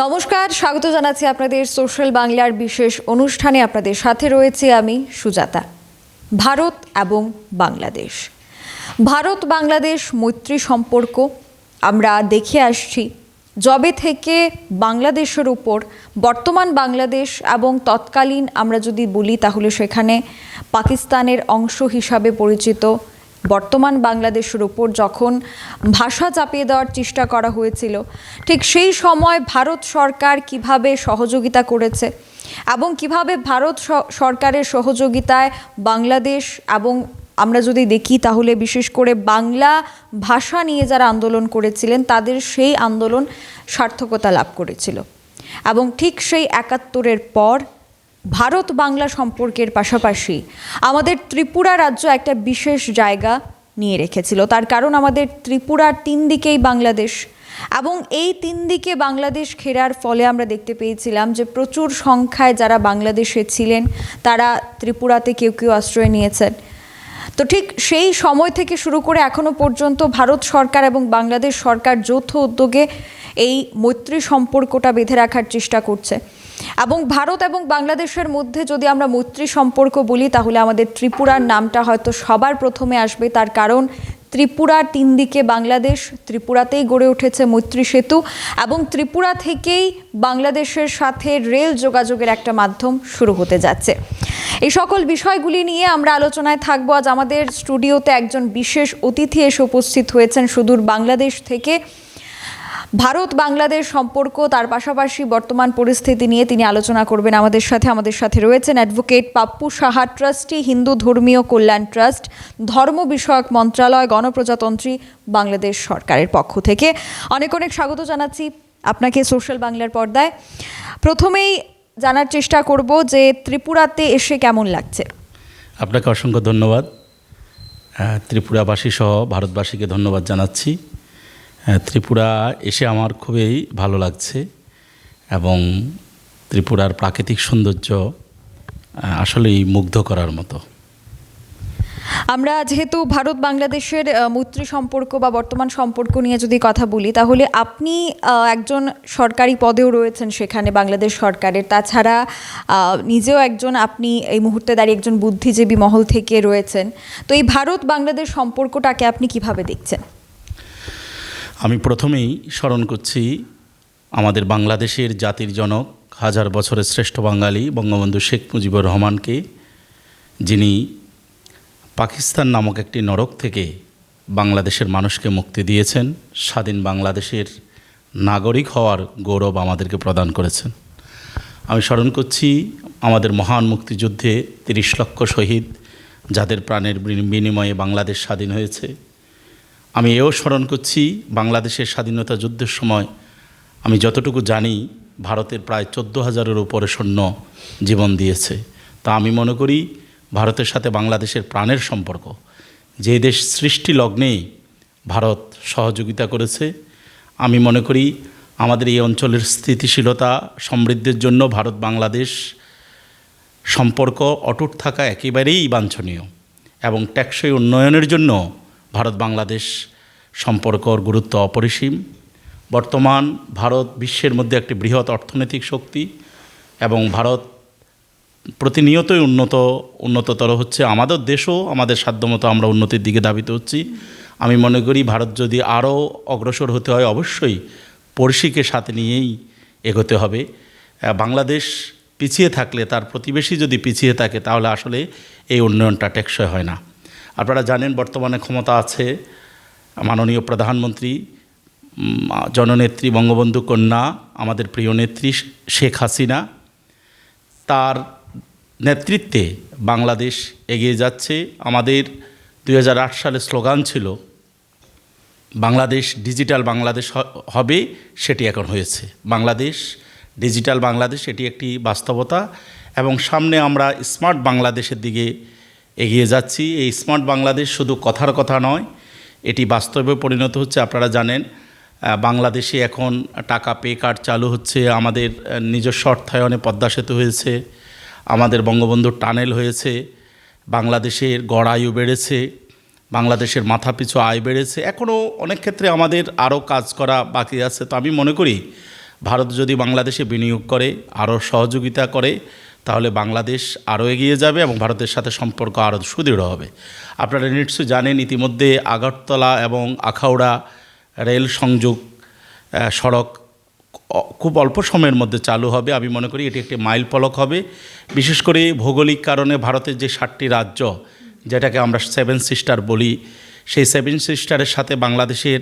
নমস্কার, স্বাগত জানাচ্ছি আপনাদের সোশ্যাল বাংলার বিশেষ অনুষ্ঠানে। আপনাদের সাথে রয়েছে আমি সুজাতা। ভারত এবং বাংলাদেশ, ভারত বাংলাদেশ মৈত্রী সম্পর্ক আমরা দেখে আসছি যবে থেকে বাংলাদেশের উপর বর্তমান বাংলাদেশ এবং তৎকালীন আমরা যদি বলি তাহলে সেখানে পাকিস্তানের অংশ হিসাবে পরিচিত বর্তমান বাংলাদেশের উপর যখন ভাষা চাপিয়ে দেওয়ার চেষ্টা করা হয়েছিল, ঠিক সেই সময় ভারত সরকার কিভাবে সহযোগিতা করেছে এবং কিভাবে ভারত সরকারের সহযোগিতায় বাংলাদেশ এবং আমরা যদি দেখি তাহলে বিশেষ করে বাংলা ভাষা নিয়ে যারা আন্দোলন করেছিলেন তাদের সেই আন্দোলন সার্থকতা লাভ করেছিল। এবং ঠিক সেই ৭১-এর পর ভারত বাংলা সম্পর্কের পাশাপাশি আমাদের ত্রিপুরা রাজ্য একটা বিশেষ জায়গা নিয়ে রেখেছিল। তার কারণ আমাদের ত্রিপুরার ৩ দিকেই বাংলাদেশ, এবং এই ৩ দিকে বাংলাদেশ ঘেরার ফলে আমরা দেখতে পেয়েছিলাম যে প্রচুর সংখ্যায় যারা বাংলাদেশে ছিলেন তারা ত্রিপুরাতে কেউ কেউ আশ্রয় নিয়েছেন। তো ঠিক সেই সময় থেকে শুরু করে এখনো পর্যন্ত ভারত সরকার এবং বাংলাদেশ সরকার যৌথ উদ্যোগে এই মৈত্রী সম্পর্কটা বেঁধে রাখার চেষ্টা করছে। এবং ভারত এবং বাংলাদেশের মধ্যে যদি আমরা মৈত্রী সম্পর্ক বলি তাহলে আমাদের ত্রিপুরার নামটা হয়তো সবার প্রথমে আসবে। তার কারণ ত্রিপুরার ৩ দিকে বাংলাদেশ, ত্রিপুরাতেই গড়ে উঠেছে মৈত্রী সেতু, এবং ত্রিপুরা থেকেই বাংলাদেশের সাথে রেল যোগাযোগের একটা মাধ্যম শুরু হতে যাচ্ছে। এই সকল বিষয়গুলি নিয়ে আমরা আলোচনায় থাকবো। আজ আমাদের স্টুডিওতে একজন বিশেষ অতিথি এসে উপস্থিত হয়েছেন সুদূর বাংলাদেশ থেকে। ভারত বাংলাদেশ সম্পর্ক তার পাশাপাশি বর্তমান পরিস্থিতি নিয়ে তিনি আলোচনা করবেন আমাদের সাথে রয়েছেন অ্যাডভোকেট পাপ্পু সাহা, ট্রাস্টি, হিন্দু ধর্মীয় কল্যাণ ট্রাস্ট, ধর্ম বিষয়ক মন্ত্রণালয়, গণপ্রজাতন্ত্রী বাংলাদেশ সরকারের পক্ষ থেকে। অনেক অনেক স্বাগত জানাচ্ছি আপনাকে সোশ্যাল বাংলার পর্দায়। প্রথমেই জানার চেষ্টা করব যে ত্রিপুরাতে এসে কেমন লাগছে। আপনাকে অসংখ্য ধন্যবাদ। ত্রিপুরাবাসী সহ ভারতবাসীকে ধন্যবাদ জানাচ্ছি। ত্রিপুরা এসে আমার খুবই ভালো লাগছে এবং ত্রিপুরার প্রাকৃতিক সৌন্দর্য আসলেই মুগ্ধ করার মতো। আমরা যেহেতু ভারত বাংলাদেশের মৈত্রী সম্পর্ক বা বর্তমান সম্পর্ক নিয়ে যদি কথা বলি তাহলে আপনি একজন সরকারি পদেও রয়েছেন সেখানে বাংলাদেশ সরকারের, তাছাড়া নিজেও একজন, আপনি এই মুহূর্তে দাঁড়িয়ে একজন বুদ্ধিজীবী মহল থেকে রয়েছেন। তো এই ভারত বাংলাদেশ সম্পর্কটাকে আপনি কিভাবে দেখছেন? আমি প্রথমেই স্মরণ করছি আমাদের বাংলাদেশের জাতির জনক, হাজার বছরের শ্রেষ্ঠ বাঙালি বঙ্গবন্ধু শেখ মুজিবুর রহমানকে, যিনি পাকিস্তান নামক একটি নরক থেকে বাংলাদেশের মানুষকে মুক্তি দিয়েছেন, স্বাধীন বাংলাদেশের নাগরিক হওয়ার গৌরব আমাদেরকে প্রদান করেছেন। আমি স্মরণ করছি আমাদের মহান মুক্তিযুদ্ধে ৩০ লক্ষ শহীদ, যাদের প্রাণের বিনিময়ে বাংলাদেশ স্বাধীন হয়েছে। আমি এও স্মরণ করছি বাংলাদেশের স্বাধীনতা যুদ্ধের সময় আমি যতটুকু জানি ভারতের প্রায় 14,000-এর উপরে সৈন্য জীবন দিয়েছে। তা আমি মনে করি ভারতের সাথে বাংলাদেশের প্রাণের সম্পর্ক, যে দেশ সৃষ্টি লগ্নেই ভারত সহযোগিতা করেছে। আমি মনে করি আমাদের এই অঞ্চলের স্থিতিশীলতা সমৃদ্ধির জন্য ভারত বাংলাদেশ সম্পর্ক অটুট থাকা একেবারেই বাঞ্ছনীয়, এবং টেকসই উন্নয়নের জন্য ভারত বাংলাদেশ সম্পর্কর গুরুত্ব অপরিসীম। বর্তমান ভারত বিশ্বের মধ্যে একটি বৃহৎ অর্থনৈতিক শক্তি, এবং ভারত প্রতিনিয়তই উন্নততর হচ্ছে। আমাদের দেশও আমাদের সাধ্যমতো আমরা উন্নতির দিকে ধাবিত হচ্ছি। আমি মনে করি ভারত যদি আরও অগ্রসর হতে হয় অবশ্যই পড়শিকে সাথে নিয়েই এগোতে হবে। বাংলাদেশ পিছিয়ে থাকলে, তার প্রতিবেশী যদি পিছিয়ে থাকে, তাহলে আসলে এই উন্নয়নটা টেকসই হয় না। আপনারা জানেন বর্তমানে ক্ষমতা আছে মাননীয় প্রধানমন্ত্রী, জননেত্রী বঙ্গবন্ধু কন্যা, আমাদের প্রিয় নেত্রী শেখ হাসিনা। তার নেতৃত্বে বাংলাদেশ এগিয়ে যাচ্ছে। আমাদের 2008 সালে স্লোগান ছিল বাংলাদেশ ডিজিটাল বাংলাদেশ হবে, সেটি এখন হয়েছে। বাংলাদেশ ডিজিটাল বাংলাদেশ, এটি একটি বাস্তবতা, এবং সামনে আমরা স্মার্ট বাংলাদেশের দিকে এগিয়ে যাচ্ছি। এই স্মার্ট বাংলাদেশ শুধু কথার কথা নয়, এটি বাস্তবে পরিণত হচ্ছে। আপনারা জানেন বাংলাদেশে এখন টাকা পে কার্ড চালু হচ্ছে, আমাদের নিজস্ব অর্থায়নে পদ্মা সেতু হয়েছে, আমাদের বঙ্গবন্ধুর টানেল হয়েছে, বাংলাদেশের গড় আয়ু বেড়েছে, বাংলাদেশের মাথাপিছু আয় বেড়েছে। এখনও অনেক ক্ষেত্রে আমাদের আরও কাজ করা বাকি আছে। তো আমি মনে করি ভারত যদি বাংলাদেশে বিনিয়োগ করে, আরও সহযোগিতা করে, তাহলে বাংলাদেশ আরও এগিয়ে যাবে এবং ভারতের সাথে সম্পর্ক আরও সুদৃঢ় হবে। আপনারা নিশ্চয়ই জানেন, ইতিমধ্যে আগরতলা এবং আখাউড়া রেল সংযোগ সড়ক খুব অল্প সময়ের মধ্যে চালু হবে। আমি মনে করি এটি একটি মাইল ফলক হবে। বিশেষ করে ভৌগোলিক কারণে ভারতের যে 7টি রাজ্য, যেটাকে আমরা 7 সিস্টার বলি, সেই 7 সিস্টারের সাথে বাংলাদেশের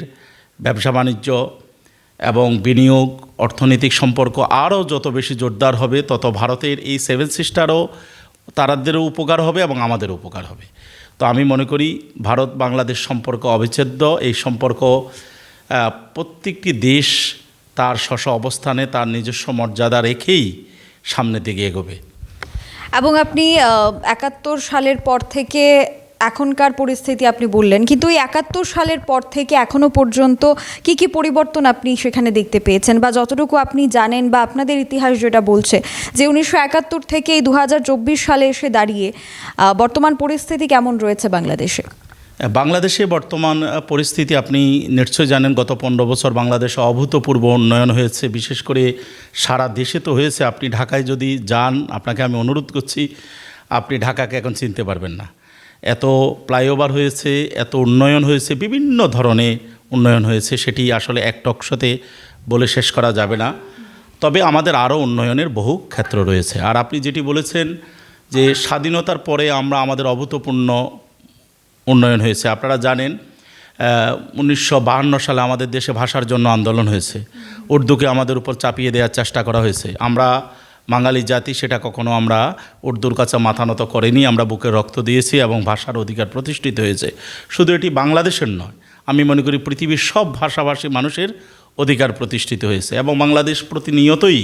ব্যবসা বাণিজ্য এবং বিনিয়োগ, অর্থনৈতিক সম্পর্ক আরও যত বেশি জোরদার হবে, তত ভারতের এই 7 সিস্টারও তারাদেরও উপকার হবে এবং আমাদেরও উপকার হবে। তো আমি মনে করি ভারত বাংলাদেশ সম্পর্ক অবিচ্ছেদ্য। এই সম্পর্ক প্রত্যেকটি দেশ তার স্ব অবস্থানে তার নিজস্ব মর্যাদা রেখেই সামনের দিকে এগোবে। এবং আপনি 71 সালের পর থেকে এখনকার পরিস্থিতি আপনি বললেন, কিন্তু এই 71 সালের পর থেকে এখনো পর্যন্ত কি কি পরিবর্তন আপনি সেখানে দেখতে পেয়েছেন, বা যতটুকু আপনি জানেন বা আপনাদের ইতিহাস যেটা বলছে যে 1971 থেকে এই 2024 সালে এসে দাঁড়িয়ে বর্তমান পরিস্থিতি কেমন রয়েছে বাংলাদেশে? বাংলাদেশে বর্তমান পরিস্থিতি আপনি নিশ্চয়ই জানেন, গত 15 বছর বাংলাদেশে অভূতপূর্ব উন্নয়ন হয়েছে। বিশেষ করে সারা দেশে তো হয়েছে। আপনি ঢাকায় যদি যান, আপনাকে আমি অনুরোধ করছি, আপনি ঢাকাকে এখন চিনতে পারবেন না। এত ফ্লাইওভার হয়েছে, এত উন্নয়ন হয়েছে, বিভিন্ন ধরনের উন্নয়ন হয়েছে, সেটি আসলে এক টকশোতে বলে শেষ করা যাবে না। তবে আমাদের আরও উন্নয়নের বহু ক্ষেত্র রয়েছে। আর আপনি যেটি বলেছেন যে স্বাধীনতার পরে আমাদের অভূতপূর্ণ উন্নয়ন হয়েছে। আপনারা জানেন 1952 সালে আমাদের দেশে ভাষার জন্য আন্দোলন হয়েছে। উর্দুকে আমাদের উপর চাপিয়ে দেওয়ার চেষ্টা করা হয়েছে। আমরা বাঙালি জাতি, সেটা কখনো আমরা উর্দুর কাছে মাথা নত করিনি। আমরা বুকে রক্ত দিয়েছি এবং ভাষার অধিকার প্রতিষ্ঠিত হয়েছে। শুধু এটি বাংলাদেশের নয়, আমি মনে করি পৃথিবীর সব ভাষাভাষী মানুষের অধিকার প্রতিষ্ঠিত হয়েছে। এবং বাংলাদেশ প্রতিনিয়তই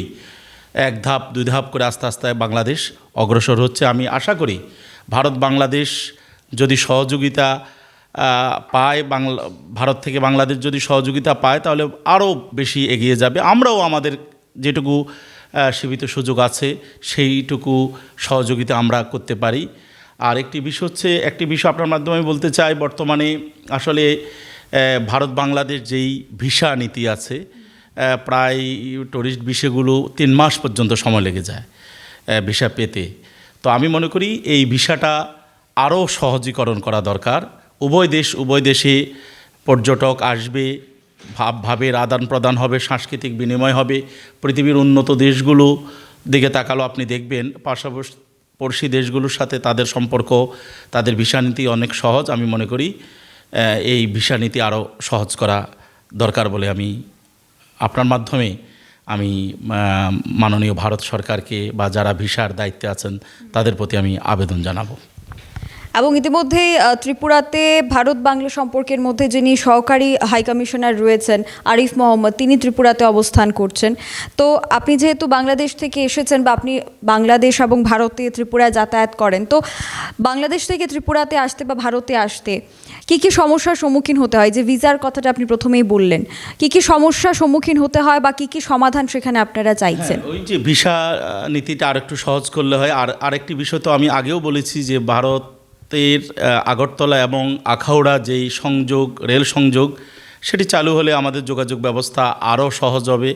1 ধাপ 2 ধাপ করে আস্তে আস্তে বাংলাদেশ অগ্রসর হচ্ছে। আমি আশা করি ভারত বাংলাদেশ যদি সহযোগিতা পায়, ভারত থেকে বাংলাদেশ যদি সহযোগিতা পায়, তাহলে আরও বেশি এগিয়ে যাবে। আমরাও আমাদের যেটুকু সীমিত সুযোগ আছে সেইটুকু সহযোগিতা আমরা করতে পারি। আর একটি বিষয় আপনার মাধ্যমে আমি বলতে চাই, বর্তমানে আসলে ভারত বাংলাদেশ যেই ভিসা নীতি আছে, প্রায় টুরিস্ট ভিসাগুলো 3 মাস পর্যন্ত সময় লেগে যায় ভিসা পেতে। তো আমি মনে করি এই ভিসাটা আরও সহজীকরণ করা দরকার। উভয় দেশে পর্যটক আসবে, ভাবের আদান প্রদান হবে, সাংস্কৃতিক বিনিময় হবে। পৃথিবীর উন্নত দেশগুলো দিকে তাকালো আপনি দেখবেন পার্শ্ববর্তী দেশগুলোর সাথে তাদের সম্পর্ক, তাদের ভিসা নীতি অনেক সহজ। আমি মনে করি এই ভিসা নীতি আরও সহজ করা দরকার বলে আমি আপনার মাধ্যমে আমি মাননীয় ভারত সরকারকে বা যারা ভিসার দায়িত্বে আছেন তাদের প্রতি আমি আবেদন জানাবো। এবং ইতিমধ্যেই ত্রিপুরাতে ভারত বাংলা সম্পর্কের মধ্যে যিনি সহকারী হাইকমিশনার রয়েছেন আরিফ মোহাম্মদ, তিনি ত্রিপুরাতে অবস্থান করছেন। তো আপনি যেহেতু বাংলাদেশ থেকে এসেছেন বা আপনি বাংলাদেশ এবং ভারতে ত্রিপুরায় যাতায়াত করেন, তো বাংলাদেশ থেকে ত্রিপুরাতে আসতে বা ভারতে আসতে কী কী সমস্যার সম্মুখীন হতে হয়? যে ভিসার কথাটা আপনি প্রথমেই বললেন, কী কী সমস্যার সম্মুখীন হতে হয় বা কী কী সমাধান সেখানে আপনারা চাইছেন? ওই যে ভিসা নীতিটা আরেকটু সহজ করলে হয়। আর আরেকটি বিষয় তো আমি আগেও বলেছি যে ভারতের আগরতলা এবং আখাউড়া যেই রেল সংযোগ, সেটি চালু হলে আমাদের যোগাযোগ ব্যবস্থা আরও সহজ হবে,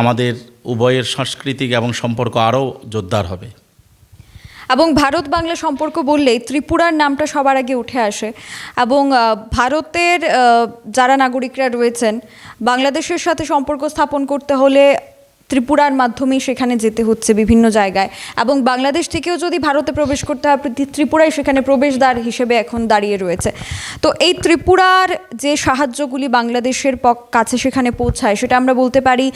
আমাদের উভয়ের সাংস্কৃতিক এবং সম্পর্ক আরও জোরদার হবে। এবং ভারত বাংলা সম্পর্ক বললেই ত্রিপুরার নামটা সবার আগে উঠে আসে। এবং ভারতের যারা নাগরিকরা রয়েছেন, বাংলাদেশের সাথে সম্পর্ক স্থাপন করতে হলে ত্রিপুরার মাধ্যমেই সেখানে যেতে হচ্ছে বিভিন্ন জায়গায়। এবং বাংলাদেশ থেকেও যদি ভারতে প্রবেশ করতে হয়, ত্রিপুরাই সেখানে প্রবেশদ্বার হিসেবে এখন দাঁড়িয়ে রয়েছে। তো এই ত্রিপুরার যে সাহায্যগুলি বাংলাদেশের কাছে সেখানে পৌঁছায়, সেটা আমরা বলতে পারি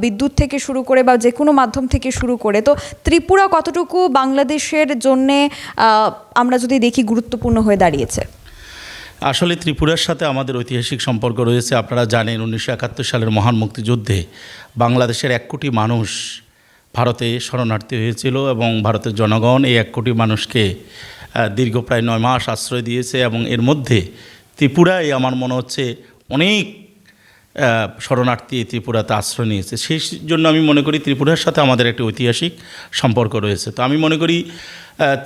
বিদ্যুৎ থেকে শুরু করে বা যে কোনো মাধ্যম থেকে শুরু করে। তো ত্রিপুরা কতটুকু বাংলাদেশের জন্যে আমরা যদি দেখি গুরুত্বপূর্ণ হয়ে দাঁড়িয়েছে? আসলে ত্রিপুরার সাথে আমাদের ঐতিহাসিক সম্পর্ক রয়েছে। আপনারা জানেন 1971 সালের মহান মুক্তিযুদ্ধে বাংলাদেশের 1 কোটি মানুষ ভারতে শরণার্থী হয়েছিল এবং ভারতের জনগণ এই 1 কোটি মানুষকে দীর্ঘ প্রায় 9 মাস আশ্রয় দিয়েছে। এবং এর মধ্যে ত্রিপুরায় আমার মনে হচ্ছে অনেক শরণার্থী ত্রিপুরাতে আশ্রয় নিয়েছে। সেই জন্য আমি মনে করি ত্রিপুরার সাথে আমাদের একটি ঐতিহাসিক সম্পর্ক রয়েছে। তো আমি মনে করি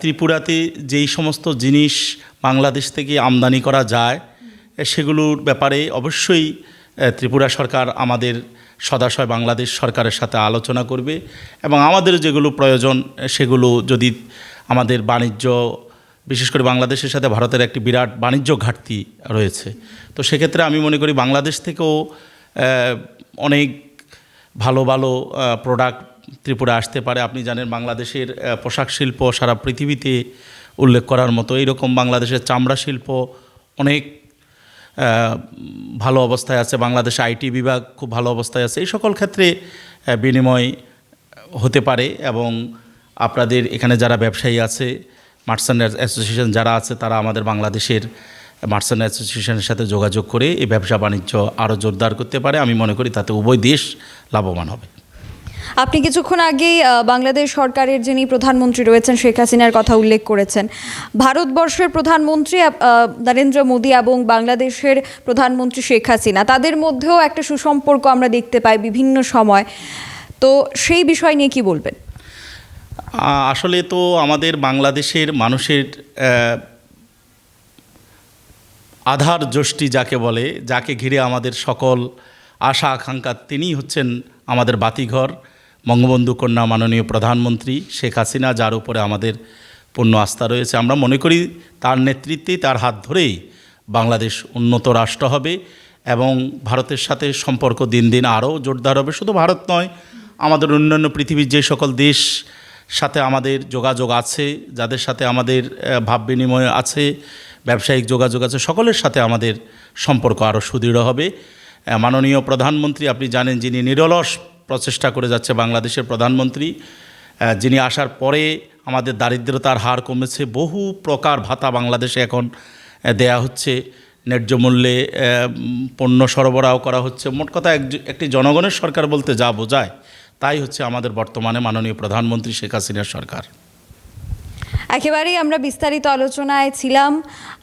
ত্রিপুরাতে যেই সমস্ত জিনিস বাংলাদেশ থেকে আমদানি করা যায়, সেগুলোর ব্যাপারে অবশ্যই ত্রিপুরা সরকার আমাদের সদাশয় বাংলাদেশ সরকারের সাথে আলোচনা করবে এবং আমাদের যেগুলো প্রয়োজন সেগুলো যদি আমাদের বাণিজ্য, বিশেষ করে বাংলাদেশের সাথে ভারতের একটি বিরাট বাণিজ্য ঘাটতি রয়েছে, তো সেক্ষেত্রে আমি মনে করি বাংলাদেশ থেকেও অনেক ভালো ভালো প্রোডাক্ট ত্রিপুরা আসতে পারে। আপনি জানেন বাংলাদেশের পোশাক শিল্প সারা পৃথিবীতে উল্লেখ করার মতো, এইরকম বাংলাদেশের চামড়া শিল্প অনেক ভালো অবস্থায় আছে, বাংলাদেশে আইটি বিভাগ খুব ভালো অবস্থায় আছে। এই সকল ক্ষেত্রে বিনিময় হতে পারে এবং আপনাদের এখানে যারা ব্যবসায়ী আছে, মার্চেন্ট অ্যাসোসিয়েশন যারা আছে, তারা আমাদের বাংলাদেশের মার্চেন্ট অ্যাসোসিয়েশনের সাথে যোগাযোগ করে এই ব্যবসা বাণিজ্য আরও জোরদার করতে পারে। আমি মনে করি তাতে উভয় দেশ লাভবান হবে। আপনি কিছুক্ষণ আগেই বাংলাদেশ সরকারের যিনি প্রধানমন্ত্রী রয়েছেন শেখ হাসিনার কথা উল্লেখ করেছেন। ভারতবর্ষের প্রধানমন্ত্রী নরেন্দ্র মোদী এবং বাংলাদেশের প্রধানমন্ত্রী শেখ হাসিনা, তাদের মধ্যেও একটা সুসম্পর্ক আমরা দেখতে পাই বিভিন্ন সময়, তো সেই বিষয় নিয়ে কি বলবেন? আসলে তো আমাদের বাংলাদেশের মানুষের আধার যষ্টি যাকে বলে, যাকে ঘিরে আমাদের সকল আশা আকাঙ্ক্ষা, তিনিই হচ্ছেন আমাদের বাতিঘর, বঙ্গবন্ধু কন্যা মাননীয় প্রধানমন্ত্রী শেখ হাসিনা, যার উপরে আমাদের পূর্ণ আস্থা রয়েছে। আমরা মনে করি তার নেতৃত্বে, তার হাত ধরেই বাংলাদেশ উন্নত রাষ্ট্র হবে এবং ভারতের সাথে সম্পর্ক দিন দিন আরও জোরদার হবে। শুধু ভারত নয়, আমাদের অন্যান্য পৃথিবীর যে সকল দেশ সাথে আমাদের যোগাযোগ আছে, যাদের সাথে আমাদের ভাব বিনিময় আছে, ব্যবসায়িক যোগাযোগ আছে, সকলের সাথে আমাদের সম্পর্ক আরও সুদৃঢ় হবে। মাননীয় প্রধানমন্ত্রী, আপনি জানেন, যিনি নিরলস প্রচেষ্টা করে যাচ্ছে, বাংলাদেশের প্রধানমন্ত্রী, যিনি আসার পরে আমাদের দারিদ্রতার হার কমেছে, বহু প্রকার ভাতা বাংলাদেশে এখন দেয়া হচ্ছে, ন্যায্য মূল্যে পণ্য সরবরাহ করা হচ্ছে। মোট কথা একটি জনগণের সরকার বলতে যা বোঝায় তাই হচ্ছে আমাদের বর্তমানে মাননীয় প্রধানমন্ত্রী শেখ হাসিনার সরকার। একেবারেই আমরা বিস্তারিত আলোচনায় ছিলাম।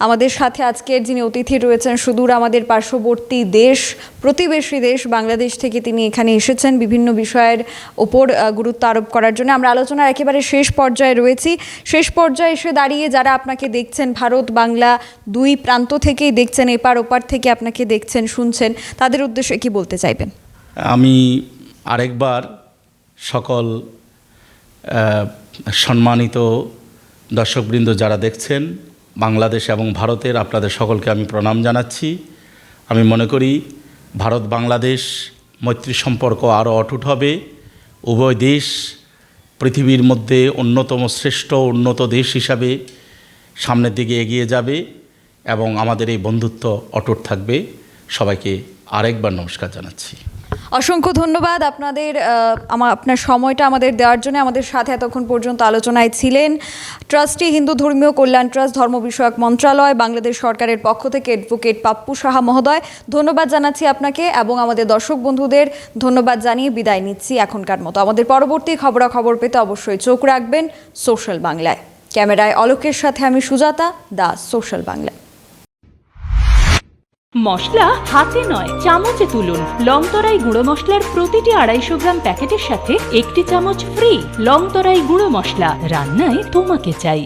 আমাদের সাথে আজকের যিনি অতিথি রয়েছেন, সুদূর আমাদের পার্শ্ববর্তী দেশ, প্রতিবেশী দেশ বাংলাদেশ থেকে তিনি এখানে এসেছেন বিভিন্ন বিষয়ের ওপর গুরুত্ব আরোপ করার জন্য। আমরা আলোচনার একেবারে শেষ পর্যায়ে রয়েছি। শেষ পর্যায়ে এসে দাঁড়িয়ে যারা আপনাকে দেখছেন, ভারত বাংলা দুই প্রান্ত থেকেই দেখছেন, এপার ওপার থেকে আপনাকে দেখছেন, শুনছেন, তাদের উদ্দেশ্যে কি বলতে চাইবেন? আমি আরেকবার সকল সম্মানিত দর্শকবৃন্দ যারা দেখছেন বাংলাদেশ এবং ভারতের, আপনাদের সকলকে আমি প্রণাম জানাচ্ছি। আমি মনে করি ভারত বাংলাদেশ মৈত্রী সম্পর্ক আরও অটুট হবে। উভয় দেশ পৃথিবীর মধ্যে অন্যতম শ্রেষ্ঠ উন্নত দেশ হিসাবে সামনের দিকে এগিয়ে যাবে এবং আমাদের এই বন্ধুত্ব অটুট থাকবে। সবাইকে আরেকবার নমস্কার জানাচ্ছি। অসংখ্য ধন্যবাদ আপনার সময়টা আমাদের দেওয়ার জন্য। আমাদের সাথে এতক্ষণ পর্যন্ত আলোচনায় ছিলেন ট্রাস্টি হিন্দু ধর্মীয় কল্যাণ ট্রাস্ট, ধর্ম বিষয়ক মন্ত্রণালয়, বাংলাদেশ সরকারের পক্ষ থেকে অ্যাডভোকেট পাপ্পু সাহা মহোদয়। ধন্যবাদ জানাচ্ছি আপনাকে এবং আমাদের দর্শক বন্ধুদের ধন্যবাদ জানিয়ে বিদায় নিচ্ছি এখনকার মতো। আমাদের পরবর্তী খবরাখবর পেতে অবশ্যই চোখ রাখবেন সোশ্যাল বাংলায়। ক্যামেরায় অলোকের সাথে আমি সুজাতা, দা সোশ্যাল বাংলা। মশলা হাতে নয় চামচে তুলুন। লংতরাই গুঁড়ো মশলার প্রতিটি 250 গ্রাম প্যাকেটের সাথে 1টি চামচ ফ্রি। লংতরাই গুঁড়ো মশলা, রান্নায় তোমাকে চাই।